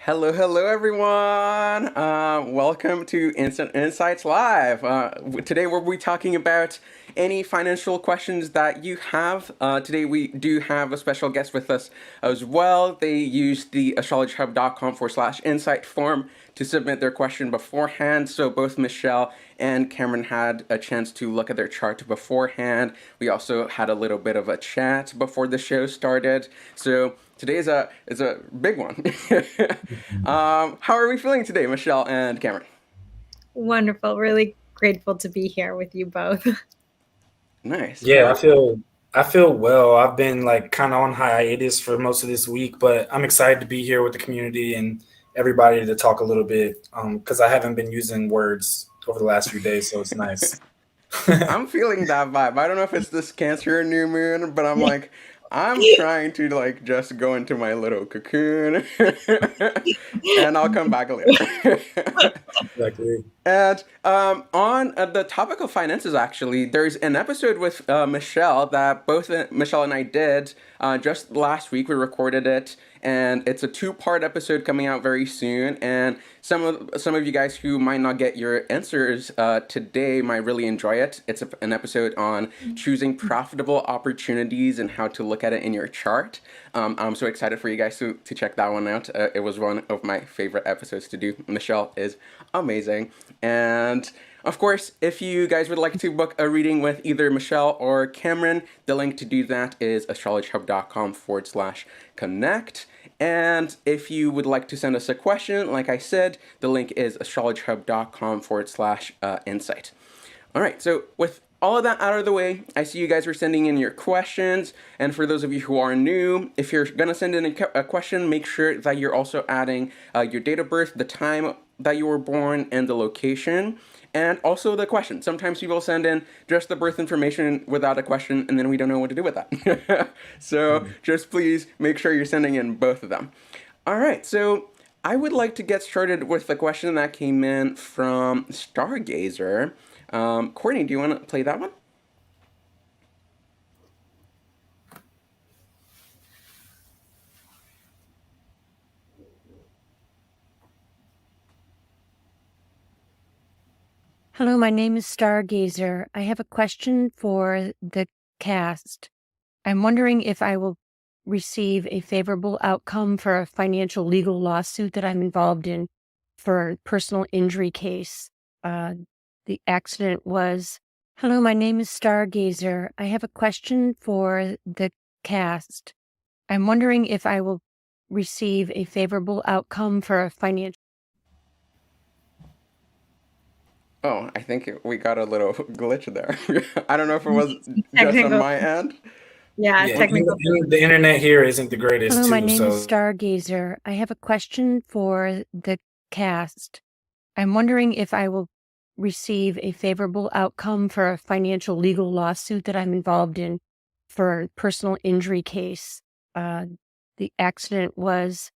Hello, everyone. Welcome to Instant Insights Live. Today, we'll be talking about any financial questions that you have. Today, we do have a special guest with us as well. They used the astrologerhub.com/insight form to submit their question beforehand. So both Michelle and Cameron had a chance to look at their chart beforehand. We also had a little bit of a chat before the show started. So today is a big one. How are we feeling today, Michelle and Cameron? Wonderful. Really grateful to be here with you both. Nice. Yeah, Cameron? I feel well. I've been like kind of on hiatus for most of this week, but I'm excited to be here with the community and everybody to talk a little bit because I haven't been using words over the last few days, so it's nice. I'm feeling that vibe. I don't know if it's this Cancer new moon, but I'm trying to like just go into my little cocoon, and I'll come back later. Exactly. And on the topic of finances, actually, there's an episode with Michelle that both Michelle and I did just last week. We recorded it, and it's a two-part episode coming out very soon. And some of you guys who might not get your answers today might really enjoy it. It's an episode on choosing profitable opportunities and how to look at it in your chart. I'm so excited for you guys to check that one out. It was one of my favorite episodes to do. Michelle is amazing. And of course, if you guys would like to book a reading with either Michelle or Cameron, the link to do that is astrologyhub.com/connect. And if you would like to send us a question, like I said, the link is astrologyhub.com/insight. All right, so with all of that out of the way, I see you guys are sending in your questions. And for those of you who are new, if you're going to send in a question, make sure that you're also adding your date of birth, the time that you were born, and the location, and also the question. Sometimes people send in just the birth information without a question, and then we don't know what to do with that. So just please make sure you're sending in both of them. All right, so I would like to get started with the question that came in from Stargazer. Courtney, do you want to play that one? Hello, my name is Stargazer. I have a question for the cast. I'm wondering if I will receive a favorable outcome for a financial legal lawsuit that I'm involved in for a personal injury case. The accident was. Hello, my name is Stargazer. I have a question for the cast. I'm wondering if I will receive a favorable outcome for a financial. Oh, I think we got a little glitch there. I don't know if it was just on Technical. my end. Yeah, Yeah, technical. the internet here isn't the greatest Hello, my too, name is so Stargazer. I have a question for the cast. I'm wondering if I will receive a favorable outcome for a financial legal lawsuit that I'm involved in for a personal injury case. The accident was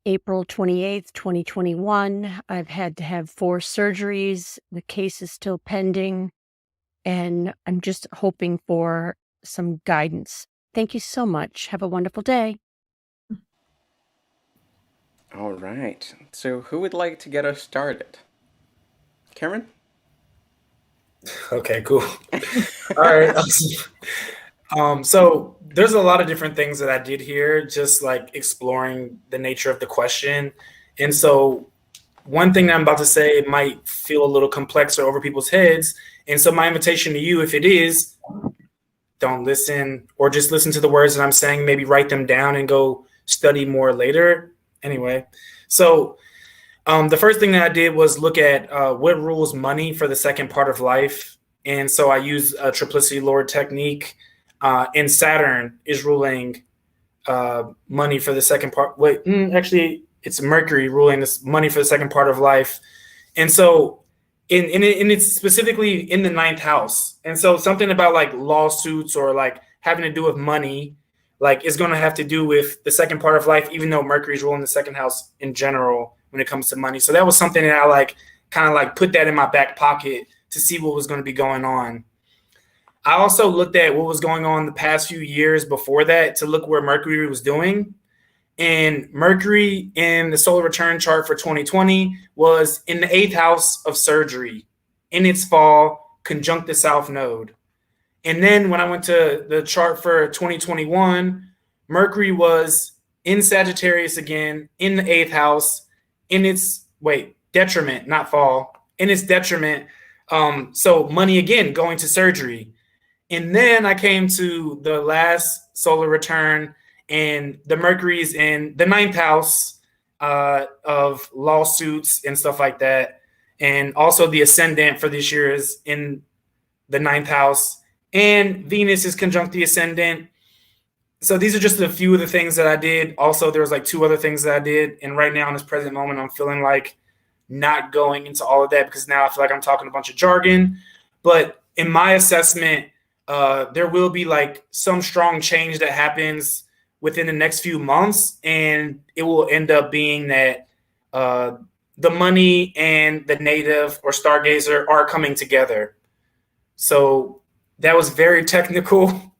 April 28th, 2021. I've had to have 4 surgeries. The case is still pending, and I'm just hoping for some guidance. Thank you so much. Have a wonderful day. All right. So who would like to get us started? Cameron? okay, cool. All right. So there's a lot of different things that I did here, just like exploring the nature of the question. And so one thing that I'm about to say might feel a little complex or over people's heads. And so my invitation to you, if it is, don't listen or just listen to the words that I'm saying, maybe write them down and go study more later. Anyway, so the first thing that I did was look at what rules money for the second part of life. And so I used a triplicity lord technique. And Saturn is ruling money for the second part. Actually, it's Mercury ruling this money for the second part of life. And so it's specifically in the ninth house. And so something about like lawsuits or like having to do with money, like is going to have to do with the second part of life, even though Mercury's ruling the second house in general when it comes to money. So that was something that I like kind of like put that in my back pocket to see what was going to be going on. I also looked at what was going on the past few years before that to look where Mercury was doing. And Mercury in the solar return chart for 2020 was in the 8th house of surgery in its fall, conjunct the South Node. And then when I went to the chart for 2021, Mercury was in Sagittarius again, in the 8th house, in its, detriment, not fall, in its detriment. So money again, going to surgery. And then I came to the last solar return, and the Mercury's in the 9th house of lawsuits and stuff like that. And also the ascendant for this year is in the 9th house. And Venus is conjunct the ascendant. So these are just a few of the things that I did. Also, there was like 2 other things that I did. And right now in this present moment, I'm feeling like not going into all of that because now I feel like I'm talking a bunch of jargon. But in my assessment, there will be like some strong change that happens within the next few months. And it will end up being that the money and the native or stargazer are coming together. So that was very technical,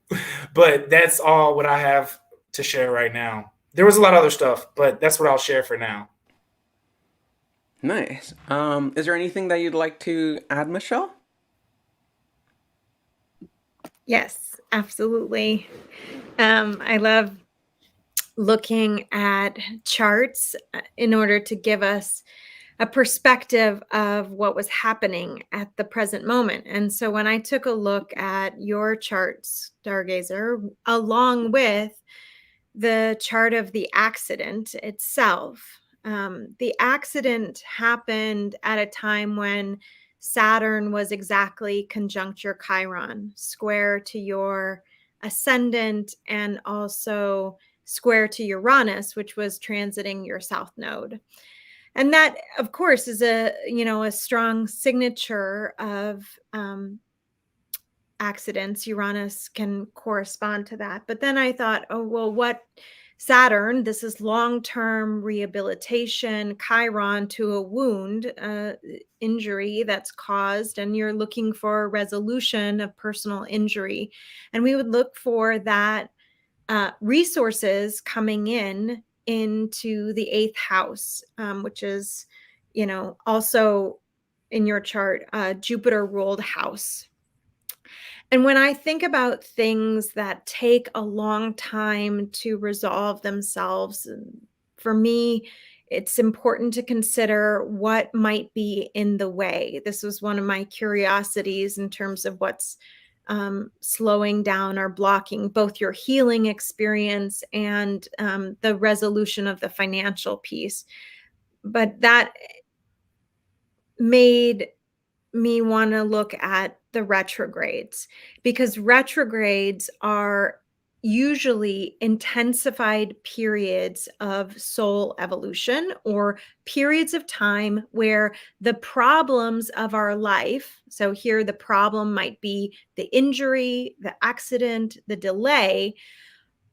but that's all what I have to share right now. There was a lot of other stuff, but that's what I'll share for now. Nice. Is there anything that you'd like to add, Michelle? Yes, absolutely. I love looking at charts in order to give us a perspective of what was happening at the present moment. And so when I took a look at your charts, Stargazer, along with the chart of the accident itself, the accident happened at a time when Saturn was exactly conjunct your Chiron, square to your ascendant, and also square to Uranus, which was transiting your south node. And that, of course, is a strong signature of accidents. Uranus can correspond to that. But then I thought, oh, well, what Saturn, this is long-term rehabilitation, Chiron to a wound, injury that's caused, and you're looking for a resolution of personal injury. And we would look for that resources coming into the 8th house, which is, also in your chart, Jupiter ruled house. And when I think about things that take a long time to resolve themselves, for me, it's important to consider what might be in the way. This was one of my curiosities in terms of what's slowing down or blocking both your healing experience and the resolution of the financial piece. But that made me want to look at the retrogrades, because retrogrades are usually intensified periods of soul evolution, or periods of time where the problems of our life, so here the problem might be the injury, the accident, the delay,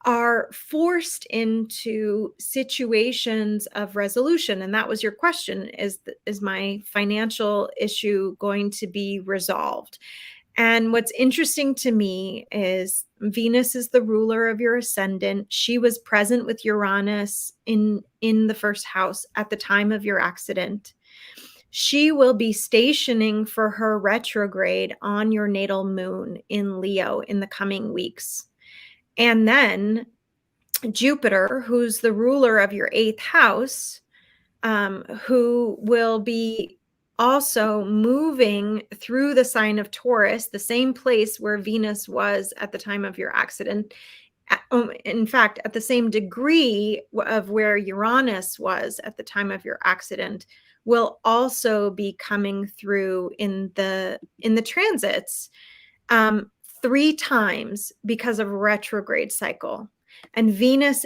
are forced into situations of resolution. And that was your question, is my financial issue going to be resolved? And what's interesting to me is Venus is the ruler of your ascendant. She was present with Uranus in the 1st house at the time of your accident. She will be stationing for her retrograde on your natal moon in Leo in the coming weeks. And then Jupiter, who's the ruler of your 8th house, who will be also moving through the sign of Taurus, the same place where Venus was at the time of your accident. In fact, at the same degree of where Uranus was at the time of your accident, will also be coming through in the transits 3 times because of a retrograde cycle. And Venus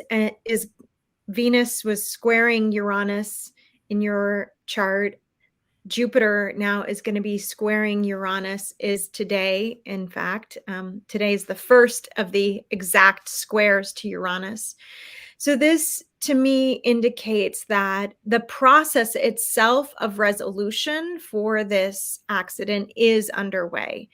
was squaring Uranus in your chart. Jupiter now is going to be squaring Uranus, is today. In fact, today is the first of the exact squares to Uranus. So this, to me, indicates that the process itself of resolution for this accident is underway.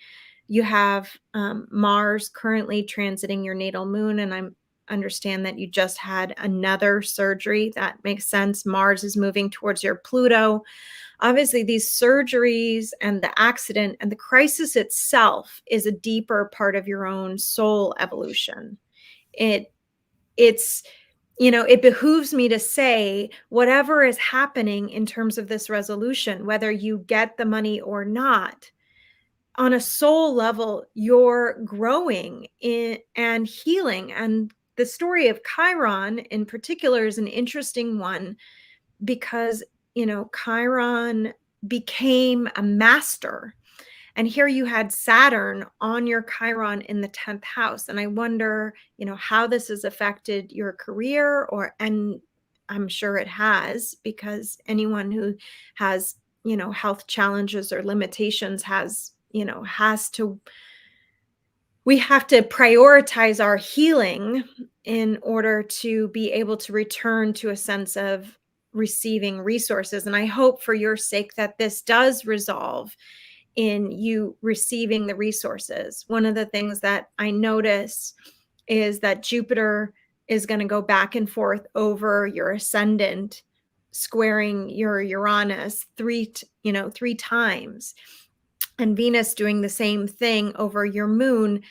You have Mars currently transiting your natal moon, and understand that you just had another surgery. That makes sense. Mars is moving towards your Pluto. Obviously, these surgeries and the accident and the crisis itself is a deeper part of your own soul evolution. It's, it behooves me to say whatever is happening in terms of this resolution, whether you get the money or not, on a soul level, you're growing in and healing. And the story of Chiron in particular is an interesting one because, Chiron became a master. And here you had Saturn on your Chiron in the 10th house. And I wonder, how this has affected your career and I'm sure it has, because anyone who has, health challenges or limitations we have to prioritize our healing in order to be able to return to a sense of receiving resources. And I hope for your sake that this does resolve in you receiving the resources. One of the things that I notice is that Jupiter is going to go back and forth over your ascendant, squaring your Uranus three times, and Venus doing the same thing over your moon.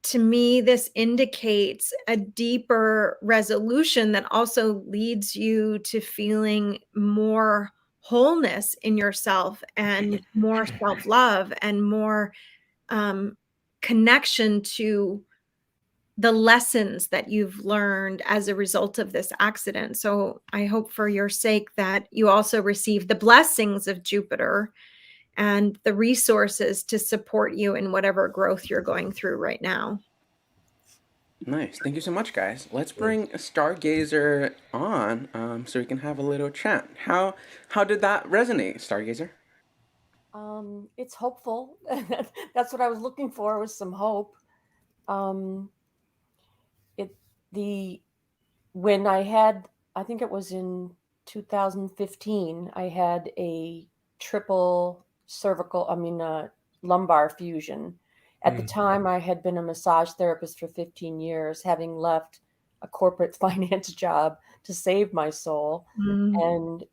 To me, this indicates a deeper resolution that also leads you to feeling more wholeness in yourself and more self-love and more connection to the lessons that you've learned as a result of this accident. So I hope for your sake that you also receive the blessings of Jupiter and the resources to support you in whatever growth you're going through right now. Nice. Thank you so much, guys. Let's bring a Stargazer on so we can have a little chat. How did that resonate, Stargazer? It's hopeful. That's what I was looking for, was some hope. When I think it was in 2015, I had a triple lumbar fusion. At the time, I had been a massage therapist for 15 years, having left a corporate finance job to save my soul. And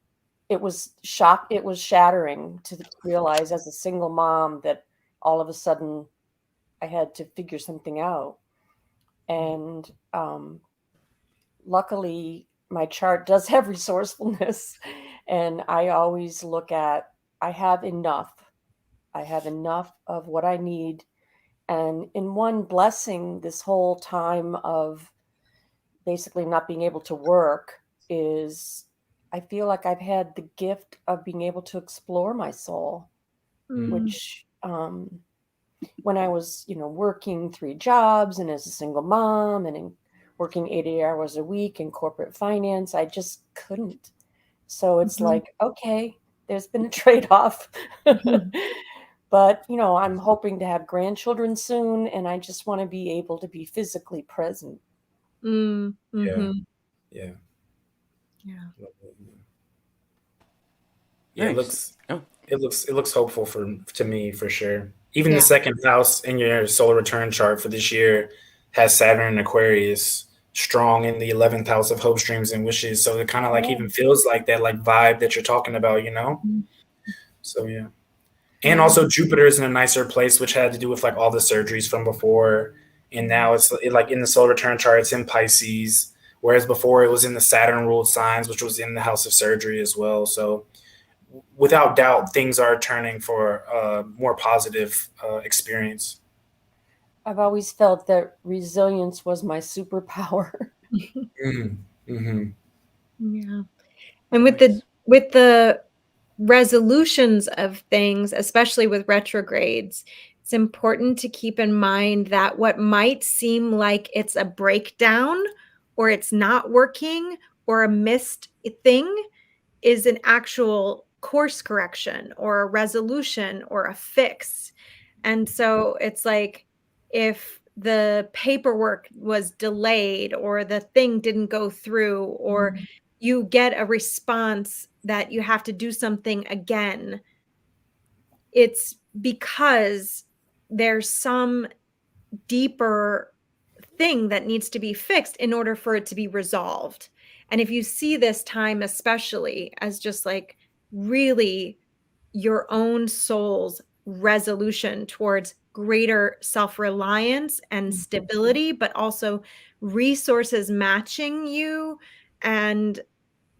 it was shattering to realize as a single mom that all of a sudden I had to figure something out. And luckily, my chart does have resourcefulness, and I always look at, I have enough of what I need. And in one blessing, this whole time of basically not being able to work is, I feel like I've had the gift of being able to explore my soul, which when I was, working 3 jobs and as a single mom and working 80 hours a week in corporate finance, I just couldn't. So it's like, okay, there's been a trade-off. But, I'm hoping to have grandchildren soon, and I just want to be able to be physically present. Yeah. Nice. It looks hopeful to me for sure. Even the second house in your solar return chart for this year has Saturn in Aquarius, strong in the 11th house of hopes, dreams, and wishes. So it kind of like even feels like that like vibe that you're talking about, So yeah. And also Jupiter is in a nicer place, which had to do with like all the surgeries from before. And now it's like in the solar return chart, it's in Pisces, whereas before it was in the Saturn ruled signs, which was in the house of surgery as well. So without doubt, things are turning for a more positive experience. I've always felt that resilience was my superpower. Yeah. And with the resolutions of things, especially with retrogrades, it's important to keep in mind that what might seem like it's a breakdown or it's not working or a missed thing is an actual course correction or a resolution or a fix. And so it's like, if the paperwork was delayed or the thing didn't go through or you get a response that you have to do something again, it's because there's some deeper thing that needs to be fixed in order for it to be resolved. And if you see this time especially as just like really your own soul's resolution towards greater self-reliance and stability, but also resources matching you and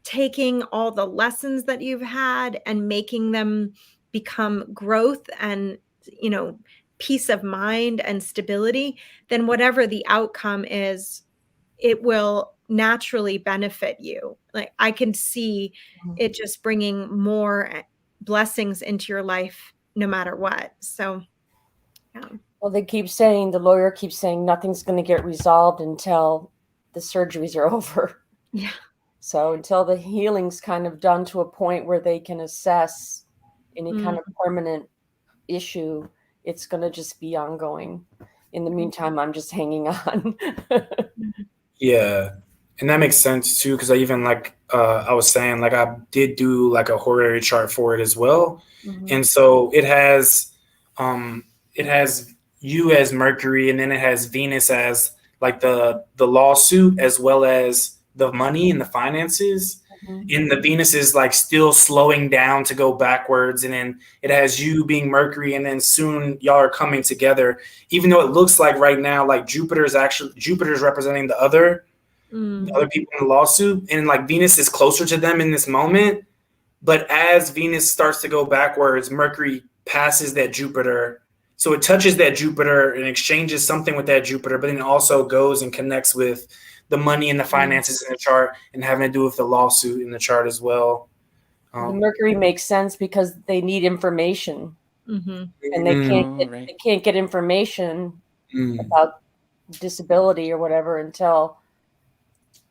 taking all the lessons that you've had and making them become growth and, you know, peace of mind and stability, then whatever the outcome is, it will naturally benefit you. Like I can see it just bringing more blessings into your life no matter what. So, yeah. Well, the lawyer keeps saying nothing's going to get resolved until the surgeries are over. Yeah. So until the healing's kind of done to a point where they can assess any kind of permanent issue, it's going to just be ongoing. In the meantime, I'm just hanging on. Yeah. And that makes sense too, because I even I was saying, like I did do like a horary chart for it as well. And so it has you as Mercury, and then it has Venus as like the lawsuit as well as the money and the finances. And the Venus is like still slowing down to go backwards, and then it has you being Mercury, and then soon y'all are coming together. Even though it looks like right now, like Jupiter's representing the other people in the lawsuit, and like Venus is closer to them in this moment. But as Venus starts to go backwards, Mercury passes that Jupiter. So it touches that Jupiter and exchanges something with that Jupiter, but then it also goes and connects with the money and the finances in the chart, and having to do with the lawsuit in the chart as well. The Mercury makes sense because they need information, and they can't get information about disability or whatever until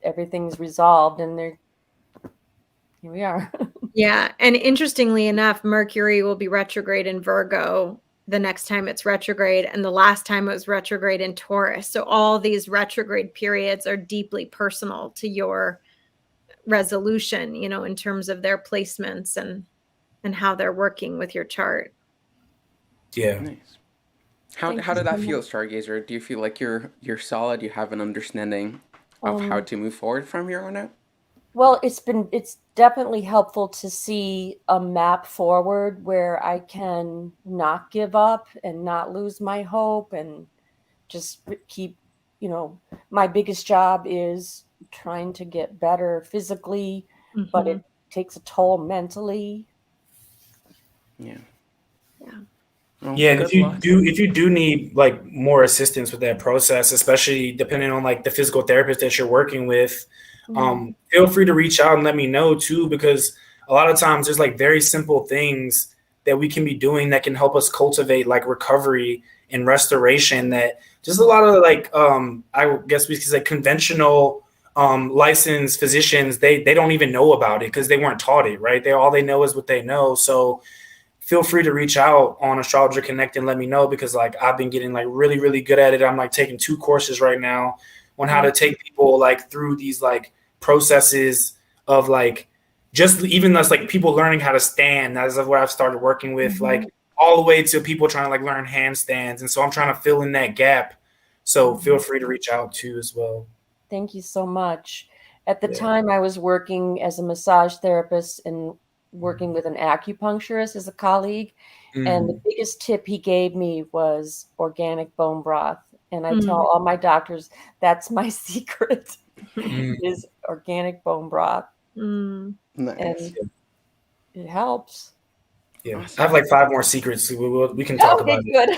everything's resolved, and here we are. Yeah. And interestingly enough, Mercury will be retrograde in Virgo the next time it's retrograde, and the last time it was retrograde in Taurus. So all these retrograde periods are deeply personal to your resolution, you know, in terms of their placements and how they're working with your chart. Yeah. Nice. How did that feel, Stargazer? Do you feel like you're solid? You have an understanding of how to move forward from here on out? Well, it's definitely helpful to see a map forward where I can not give up and not lose my hope and just keep, you know, my biggest job is trying to get better physically, but it takes a toll mentally. Yeah. Yeah. Well, yeah, and good if you do need like more assistance with that process, especially depending on like the physical therapist that you're working with, feel free to reach out and let me know too, because a lot of times there's like very simple things that we can be doing that can help us cultivate like recovery and restoration, that just a lot of like I guess we could say conventional licensed physicians, they don't even know about it because they weren't taught it, right? All they know is what they know. So feel free to reach out on Astrologer Connect and let me know, because like I've been getting like really, really good at it. I'm like taking 2 courses right now on how to take people like through these like processes of like just even us like people learning how to stand. That's what I've started working with, like all the way to people trying to like learn handstands. And so I'm trying to fill in that gap. So feel free to reach out too as well. Thank you so much. At the time I was working as a massage therapist and working with an acupuncturist as a colleague. And the biggest tip he gave me was organic bone broth. And I tell all my doctors, that's my secret is organic bone broth. Nice. And it helps. Yeah, Awesome. I have like 5 more secrets. We can talk about it. Good.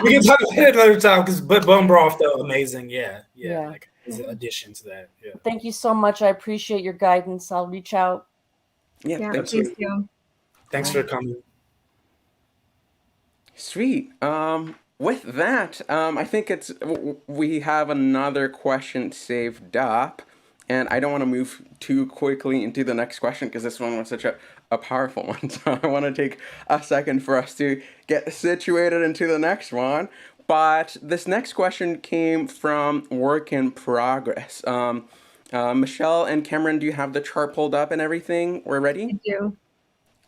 We can talk about it another time, but bone broth though, amazing. Yeah. Like as an addition to that. Yeah. Thank you so much. I appreciate your guidance. I'll reach out. Yeah, thank please you. do. Thanks for coming. Sweet. With that, I think we have another question saved up, and I don't want to move too quickly into the next question because this one was such a powerful one. So I want to take a second for us to get situated into the next one. But this next question came from Work in Progress. Michelle and Cameron, do you have the chart pulled up and everything? We're ready? I do.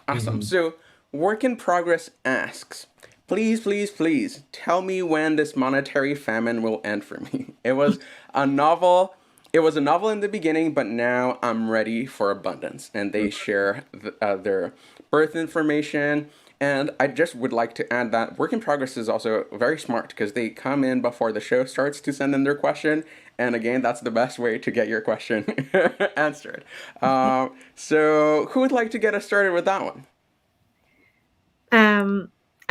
Awesome. So Work in Progress asks, please, please, please tell me when this monetary famine will end for me. It was a novel. It was a novel in the beginning, but now I'm ready for abundance. And they share their birth information. And I just would like to add that Work in Progress is also very smart because they come in before the show starts to send in their question. And again, that's the best way to get your question answered. So, who would like to get us started with that one?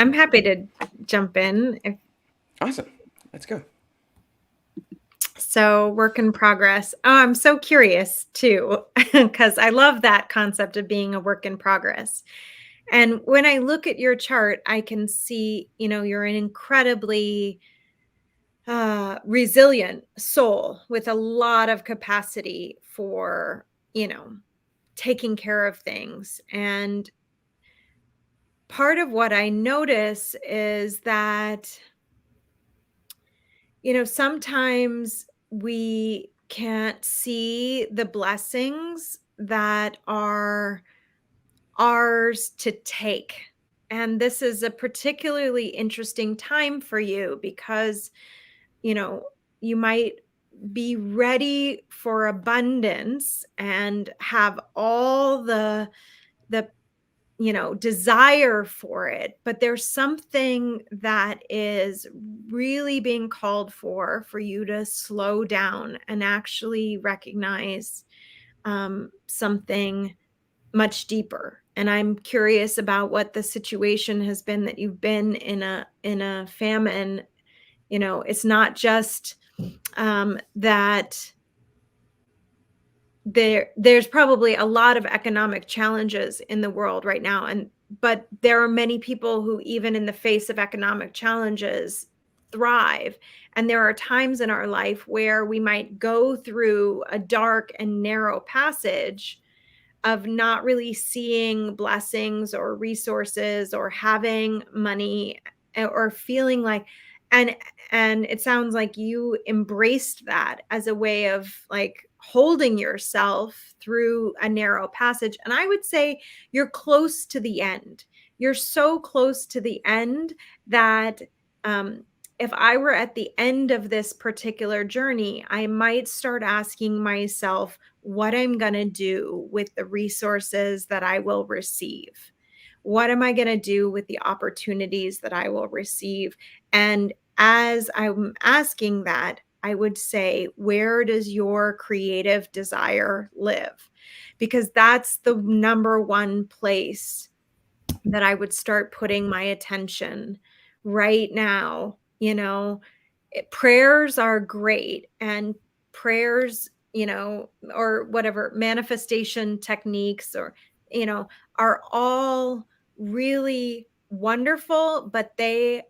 I'm happy to jump in. Awesome. Let's go. So, work in progress. Oh, I'm so curious too, because I love that concept of being a work in progress. And when I look at your chart, I can see, you're an incredibly resilient soul with a lot of capacity for, taking care of things. And part of what I notice is that, sometimes we can't see the blessings that are ours to take. And this is a particularly interesting time for you because, you might be ready for abundance and have all the desire for it, but there's something that is really being called for you to slow down and actually recognize something much deeper. And I'm curious about what the situation has been that you've been in a famine. It's not just that there's probably a lot of economic challenges in the world right now, but there are many people who, even in the face of economic challenges, thrive. And there are times in our life where we might go through a dark and narrow passage of not really seeing blessings or resources or having money or feeling like, and it sounds like you embraced that as a way of like holding yourself through a narrow passage. And I would say you're close to the end. You're so close to the end that if I were at the end of this particular journey, I might start asking myself what I'm going to do with the resources that I will receive. What am I going to do with the opportunities that I will receive? And as I'm asking that, I would say, where does your creative desire live? Because that's the number one place that I would start putting my attention right now. Prayers are great, and prayers, or whatever manifestation techniques are all really wonderful, but they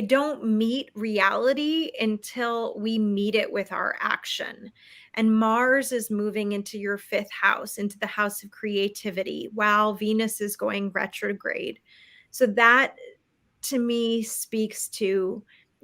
don't meet reality until we meet it with our action. And Mars is moving into your 5th house, into the house of creativity, while Venus is going retrograde. So that to me speaks to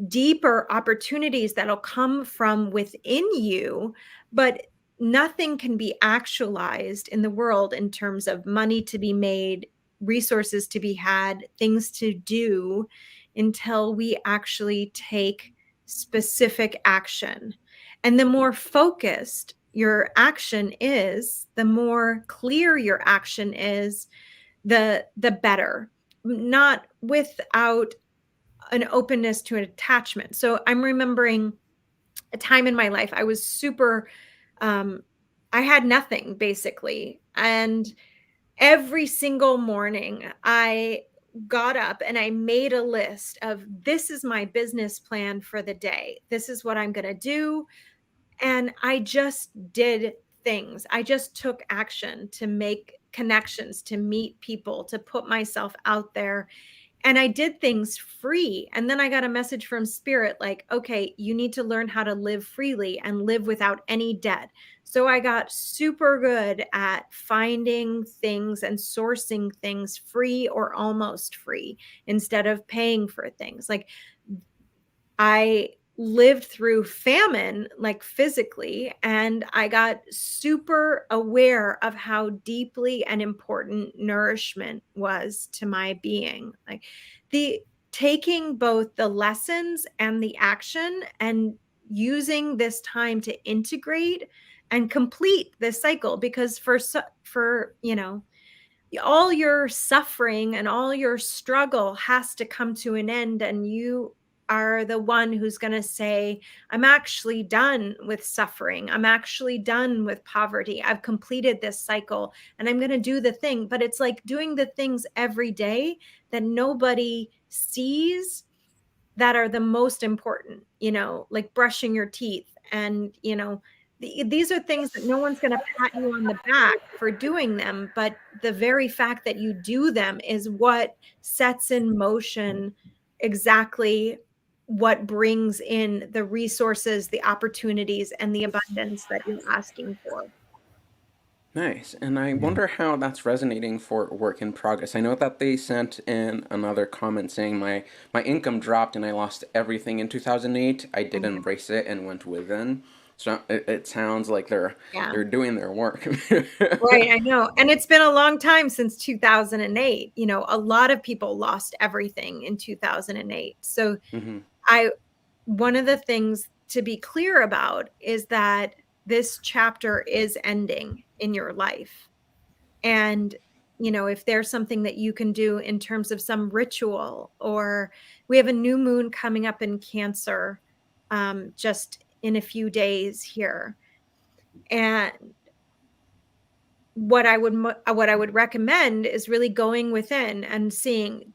deeper opportunities that'll come from within you, but nothing can be actualized in the world in terms of money to be made, resources to be had, things to do, until we actually take specific action. And the more focused your action is, the more clear your action is, the better. Not without an openness to an attachment. So I'm remembering a time in my life I was super I had nothing basically, and every single morning I got up and I made a list of, this is my business plan for the day, this is what I'm going to do. And I just did things. I just took action to make connections, to meet people, to put myself out there. And I did things free. And then I got a message from Spirit like, okay, you need to learn how to live freely and live without any debt. So I got super good at finding things and sourcing things free or almost free instead of paying for things. Like, I lived through famine, like physically, and I got super aware of how deeply and important nourishment was to my being. Like, taking both the lessons and the action and using this time to integrate and complete this cycle, because for all your suffering and all your struggle has to come to an end, and you are the one who's going to say, I'm actually done with suffering. I'm actually done with poverty. I've completed this cycle and I'm going to do the thing. But it's like doing the things every day that nobody sees that are the most important, like brushing your teeth. And, these are things that no one's going to pat you on the back for doing them. But the very fact that you do them is what sets in motion exactly what brings in the resources, the opportunities, and the abundance that you're asking for. Nice. And I wonder how that's resonating for work in progress. I know that they sent in another comment saying my income dropped and I lost everything in 2008. I did embrace it and went within. So it sounds like they're doing their work. Right, I know. And it's been a long time since 2008. A lot of people lost everything in 2008. So one of the things to be clear about is that this chapter is ending in your life. And, if there's something that you can do in terms of some ritual, or we have a new moon coming up in Cancer just in a few days here. And what I would recommend is really going within and seeing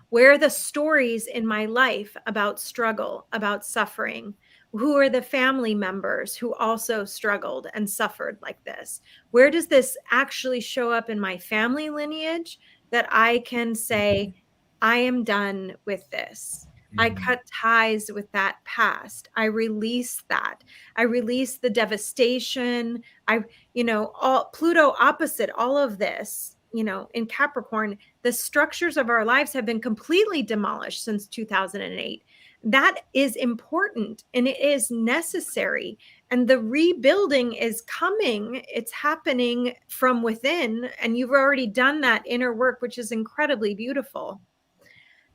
where are the stories in my life about struggle, about suffering. Who are the family members who also struggled and suffered like this? Where does this actually show up in my family lineage that I can say, I am done with this? I cut ties with that past. I release that. I release the devastation. All Pluto opposite all of this, in Capricorn, the structures of our lives have been completely demolished since 2008. That is important and it is necessary. And the rebuilding is coming. It's happening from within. And you've already done that inner work, which is incredibly beautiful.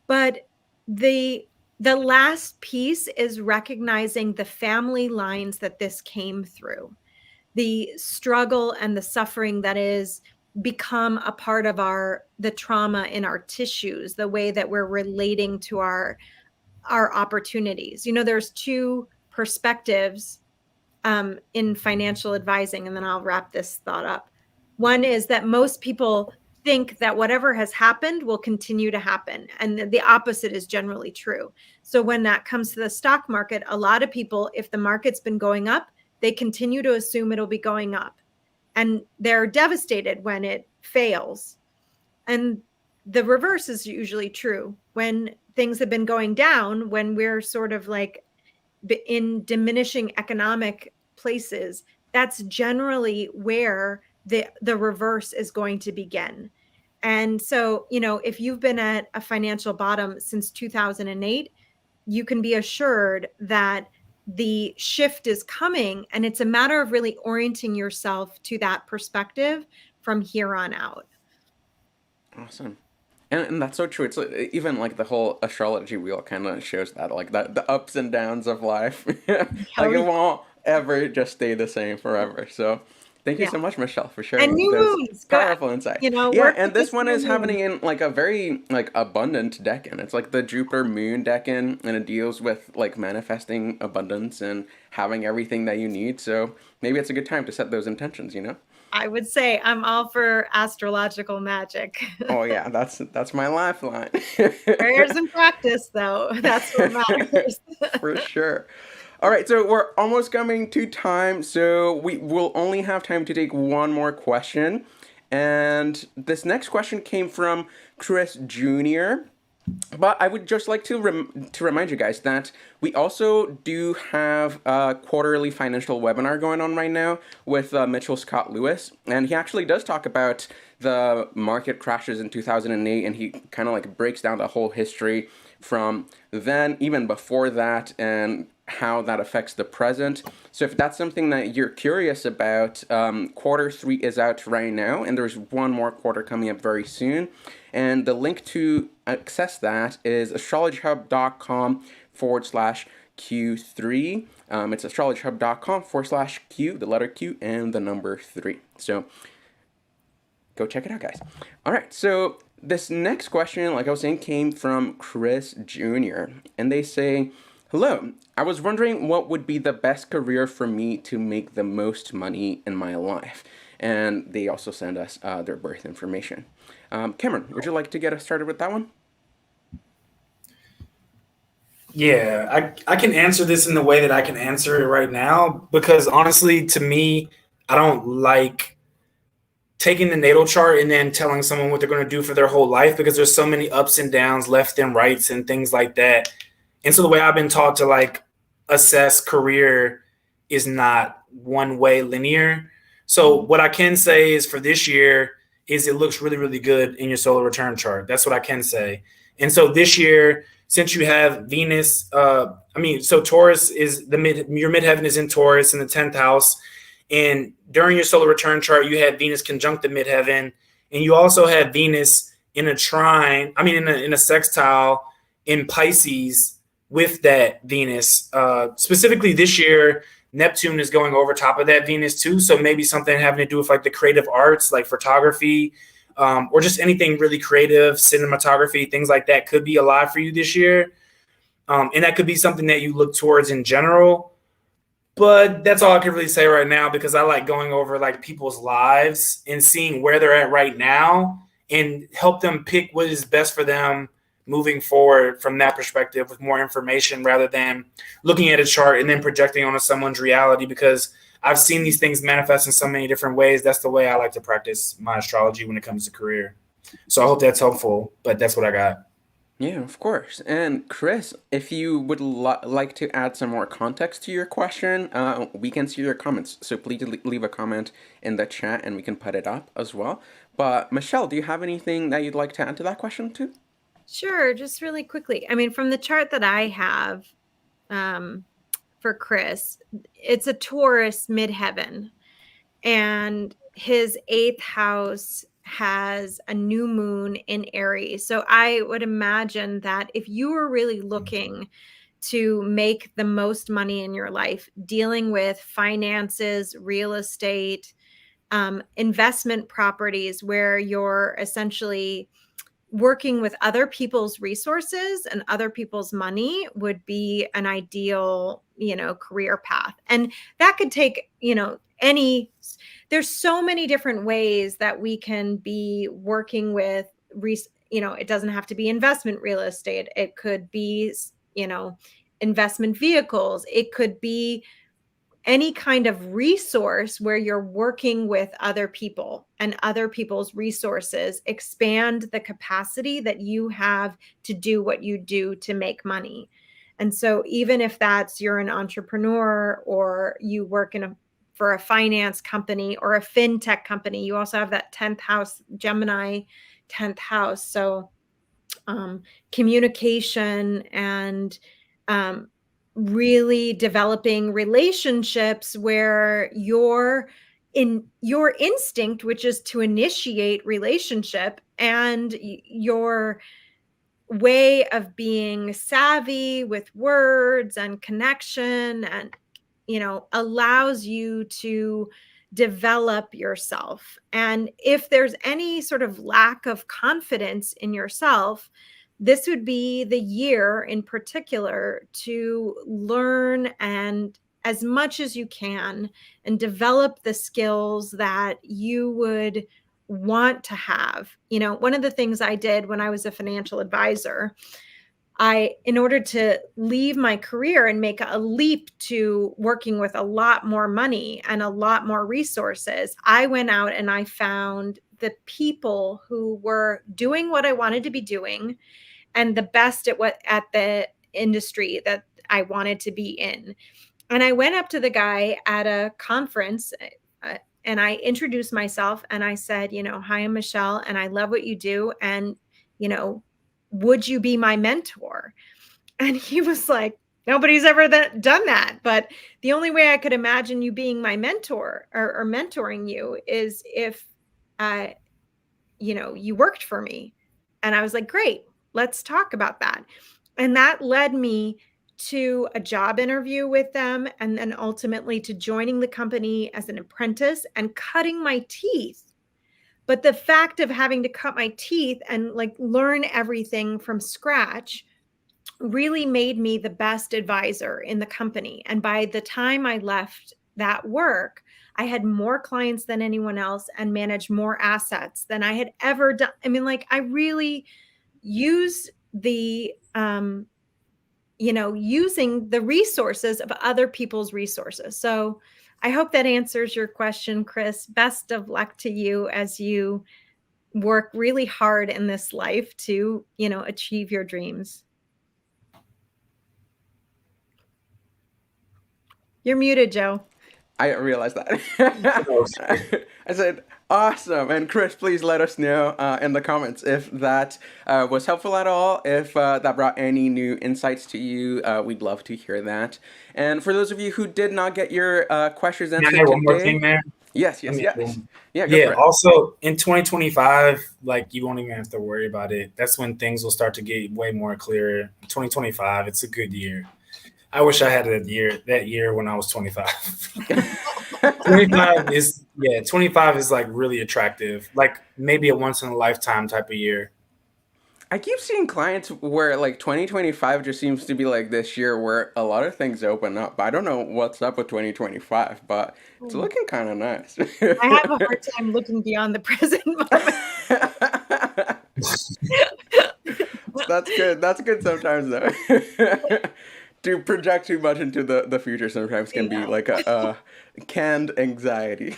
But the last piece is recognizing the family lines that this came through, the struggle and the suffering that is become a part of the trauma in our tissues, the way that we're relating to our opportunities. There's two perspectives in financial advising, and then I'll wrap this thought up. One is that most people think that whatever has happened will continue to happen, and the opposite is generally true. So when that comes to the stock market, a lot of people, if the market's been going up, they continue to assume it'll be going up, and they're devastated when it fails. And the reverse is usually true. When things have been going down, when we're sort of like in diminishing economic places, that's generally where the reverse is going to begin. And so, if you've been at a financial bottom since 2008, you can be assured that the shift is coming, and it's a matter of really orienting yourself to that perspective from here on out. Awesome. And that's so true. It's like, even like the whole astrology wheel kind of shows that, like the ups and downs of life. Like it won't ever just stay the same forever. So thank you so much, Michelle, for sharing and new this moons, powerful insight. And this one is happening in like a very like abundant decan. It's like the Jupiter moon decan, and it deals with like manifesting abundance and having everything that you need. So maybe it's a good time to set those intentions, I would say I'm all for astrological magic. Oh yeah, that's my lifeline. Prayers and practice, though. That's what matters. For sure. All right, so we're almost coming to time, so we will only have time to take one more question. And this next question came from Chris Jr. But I would just like to remind you guys that we also do have a quarterly financial webinar going on right now with Mitchell Scott Lewis. And he actually does talk about the market crashes in 2008, and he kind of like breaks down the whole history from then, even before that, and how that affects the present. So if that's something that you're curious about, quarter 3 is out right now, and there's one more quarter coming up very soon. And the link to access that is astrologyhub.com/Q3. It's astrologyhub.com/Q, the letter Q, and the number 3. So go check it out, guys. All right, so this next question, like I was saying, came from Chris Jr. And they say, hello, I was wondering what would be the best career for me to make the most money in my life. And they also send us their birth information. Cameron, would you like to get us started with that one? Yeah, I can answer this in the way that I can answer it right now, because honestly, to me, I don't like taking the natal chart and then telling someone what they're going to do for their whole life, because there's so many ups and downs, left and rights, and things like that. And so the way I've been taught to like assess career is not one way linear. So what I can say is for this year is it looks really, really good in your solar return chart. That's what I can say. And so this year, since you have Venus, so Taurus is your midheaven is in Taurus in the 10th house. And during your solar return chart, you had Venus conjunct the midheaven, and you also had Venus in a trine, in a sextile in Pisces with that Venus. Specifically this year, Neptune is going over top of that Venus too. So maybe something having to do with like the creative arts, like photography, or just anything really creative, cinematography, things like that could be alive for you this year. And that could be something that you look towards in general. But that's all I can really say right now, because I like going over like people's lives and seeing where they're at right now and help them pick what is best for them moving forward from that perspective with more information, rather than looking at a chart and then projecting onto someone's reality, because I've seen these things manifest in so many different ways. That's the way I like to practice my astrology when it comes to career. So I hope that's helpful, but that's what I got. Yeah, of course. And Chris, if you would like to add some more context to your question, we can see your comments. So please leave a comment in the chat and we can put it up as well. But Michelle, do you have anything that you'd like to add to that question too? Sure, just really quickly. From the chart that I have for Chris, it's a Taurus midheaven, and his 8th house has a new moon in Aries. So I would imagine that if you were really looking to make the most money in your life, dealing with finances, real estate, investment properties, where you're essentially working with other people's resources and other people's money, would be an ideal, career path. And that could take, there's so many different ways that we can be working with, it doesn't have to be investment real estate. It could be, investment vehicles. It could be any kind of resource where you're working with other people and other people's resources, expand the capacity that you have to do what you do to make money. And so even if that's you're an entrepreneur, or you work for a finance company or a fintech company, you also have that 10th house, Gemini 10th house. So communication and really developing relationships where your instinct, which is to initiate relationship, and your way of being savvy with words and connection, and allows you to develop yourself. And if there's any sort of lack of confidence in yourself, this would be the year in particular to learn and as much as you can and develop the skills that you would want to have. One of the things I did when I was a financial advisor, in order to leave my career and make a leap to working with a lot more money and a lot more resources, I went out and I found the people who were doing what I wanted to be doing and the best at the industry that I wanted to be in. And I went up to the guy at a conference and I introduced myself and I said, hi, I'm Michelle and I love what you do. And, would you be my mentor? And he was like, nobody's ever done that. But the only way I could imagine you being my mentor or mentoring you is if, you worked for me. And I was like, great, let's talk about that. And that led me to a job interview with them, and then ultimately to joining the company as an apprentice and cutting my teeth. But the fact of having to cut my teeth and like learn everything from scratch really made me the best advisor in the company. And by the time I left that work, I had more clients than anyone else and managed more assets than I had ever done. I mean, like, I really used the, using the resources of other people's resources. So I hope that answers your question, Chris. Best of luck to you as you work really hard in this life to, achieve your dreams. You're muted, Joe. I realized that. I said, awesome. And Chris, please let us know in the comments if that was helpful at all, if that brought any new insights to you. We'd love to hear that. And for those of you who did not get your questions answered today. One more thing there. Yes. Yeah, go for it. Also, in 2025, like, you won't even have to worry about it. That's when things will start to get way more clearer. 2025, it's a good year. I wish I had that year when I was 25. 25 is like really attractive, like maybe a once in a lifetime type of year. I keep seeing clients where like 2025 just seems to be like this year where a lot of things open up. I don't know what's up with 2025, but it's looking kind of nice. I have a hard time looking beyond the present moment. That's good. That's good sometimes, though. To project too much into the future sometimes can be like a canned anxiety.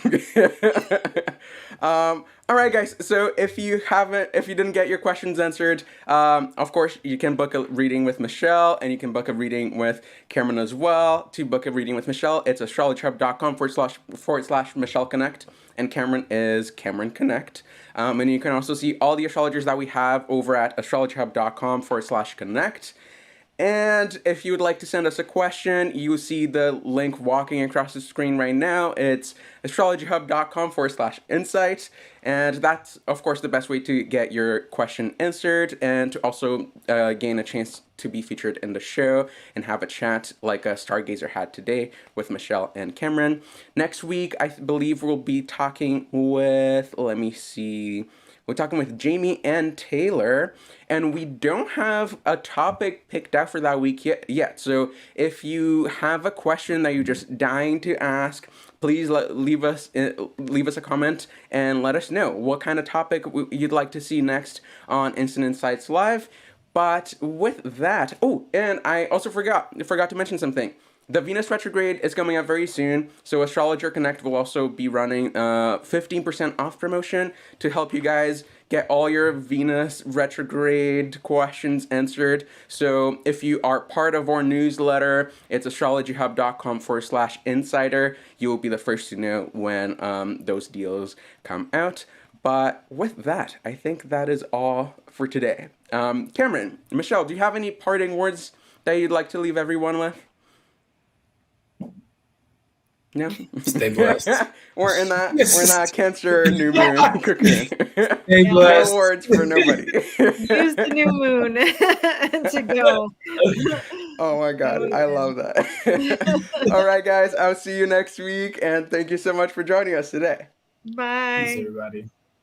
All right, guys. So if you didn't get your questions answered, of course, you can book a reading with Michelle, and you can book a reading with Cameron as well. To book a reading with Michelle, it's astrologyhub.com/Michelle Connect, and Cameron is Cameron Connect. And you can also see all the astrologers that we have over at astrologyhub.com/connect. And if you would like to send us a question, you see the link walking across the screen right now. It's astrologyhub.com/insight. And that's, of course, the best way to get your question answered and to also gain a chance to be featured in the show and have a chat like a Stargazer had today with Michelle and Cameron. Next week, I believe we'll be talking with, we're talking with Jamie and Taylor, and we don't have a topic picked out for that week yet. So if you have a question that you're just dying to ask, please leave us a comment and let us know what kind of topic you'd like to see next on Instant Insights Live. But with that, and I also forgot to mention something. The Venus retrograde is coming up very soon, so Astrologer Connect will also be running 15% off promotion to help you guys get all your Venus retrograde questions answered. So if you are part of our newsletter, it's astrologyhub.com/insider. You will be the first to know when those deals come out. But with that, I think that is all for today. Cameron, Michelle, do you have any parting words that you'd like to leave everyone with? No. Stay blessed. we're in that Cancer new moon cocoon. Stay blessed. No words for nobody. Use the new moon to go. Oh my God, I love that. All right, guys, I'll see you next week, and thank you so much for joining us today. Bye. Thanks, everybody.